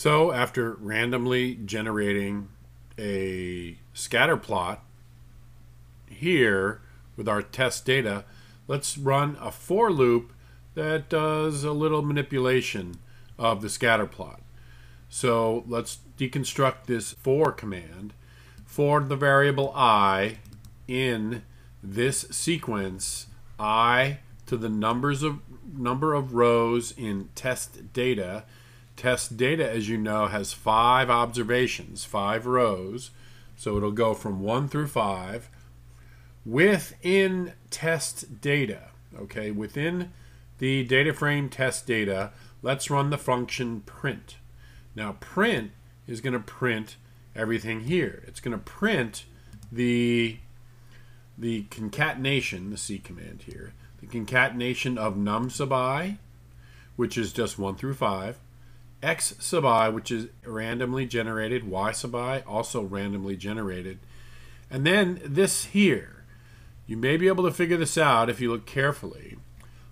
So after randomly generating a scatter plot here with our test data, let's run a for loop that does a little manipulation of the scatter plot. So let's deconstruct this for command. For the variable I in this sequence, I to the number of rows in test data. Test data, as you know, has 5 observations, 5 rows. So it'll go from 1 through 5. Within test data, okay, within the data frame test data, let's run the function print. Now print is going to print everything here. It's going to print the concatenation, the C command here, the concatenation of num sub I, which is just 1 through 5, x sub I, which is randomly generated, y sub I, also randomly generated, and then this here. You may be able to figure this out if you look carefully,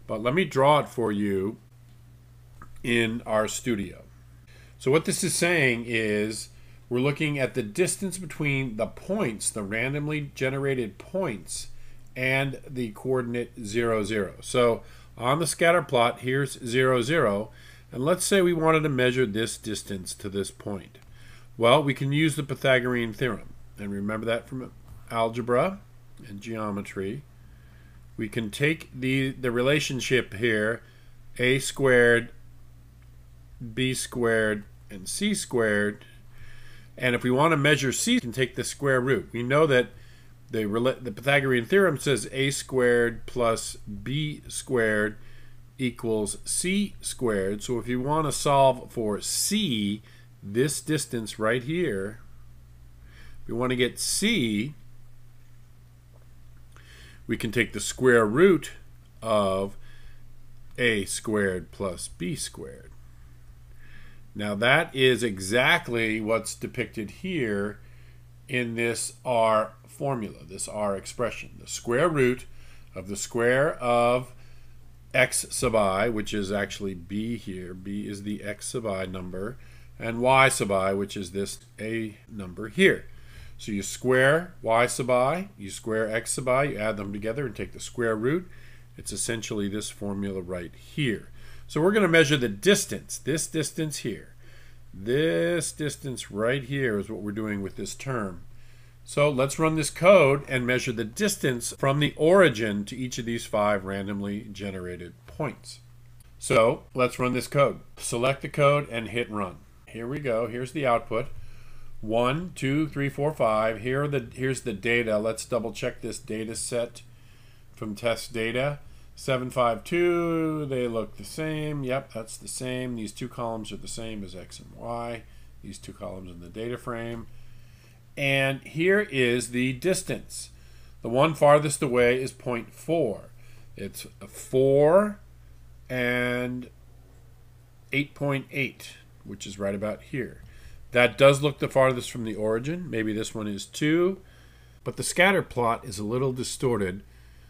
but let me draw it for you in our studio. So what this is saying is we're looking at the distance between the points, the randomly generated points, and the coordinate 0, 0. So on the scatter plot, here's 0, 0, and let's say we wanted to measure this distance to this point. Well, we can use the Pythagorean theorem, and remember that from algebra and geometry. We can take the relationship here, a squared, b squared, and c squared, and if we want to measure c, we can take the square root. We know that the Pythagorean theorem says a squared plus b squared equals c squared. So if you want to solve for c, this distance right here, if we want to get c, we can take the square root of a squared plus b squared. Now that is exactly what's depicted here in this R formula, this R expression. The square root of the square of x sub I, which is actually b here. B is the x sub I number, and y sub I, which is this a number here. So you square y sub I, you square x sub I, you add them together and take the square root. It's essentially this formula right here. So we're going to measure the distance, this distance here. This distance right here is what we're doing with this term. So let's run this code and measure the distance from the origin to each of these 5 randomly generated points. So let's run this code. Select the code and hit run. Here we go. Here's the output. 1, 2, 3, 4, 5. Here's the data. Let's double check this data set from test data. 752, they look the same. Yep, that's the same. These 2 columns are the same as x and y. These 2 columns in the data frame. And here is the distance. The one farthest away is 0.4. It's 4 and 8.8, which is right about here. That does look the farthest from the origin. Maybe this one is 2. But the scatter plot is a little distorted.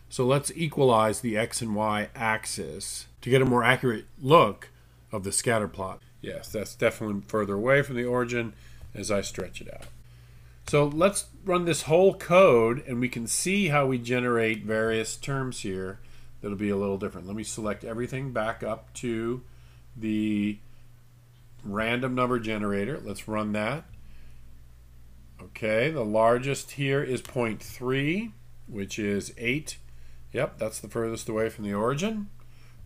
So let's equalize the x and y axis to get a more accurate look of the scatter plot. Yes, that's definitely further away from the origin as I stretch it out. So let's run this whole code and we can see how we generate various terms here that'll be a little different. Let me select everything back up to the random number generator. Let's run that. Okay, the largest here is 0.3, which is 8. Yep, that's the furthest away from the origin.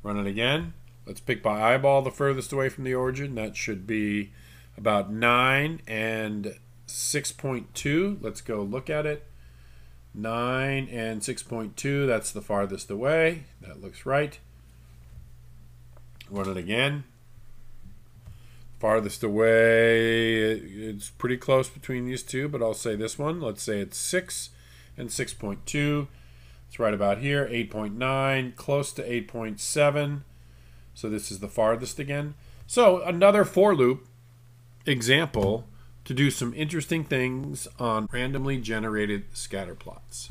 Run it again. Let's pick by eyeball the furthest away from the origin. That should be about 9 and 6.2. Let's go look at it. 9 and 6.2, that's the farthest away. That looks right. Run it again. Farthest away, it's pretty close between these two, but I'll say this one. Let's say it's 6 and 6.2. It's right about here, 8.9, close to 8.7. So this is the farthest again. So another for loop example to do some interesting things on randomly generated scatter plots.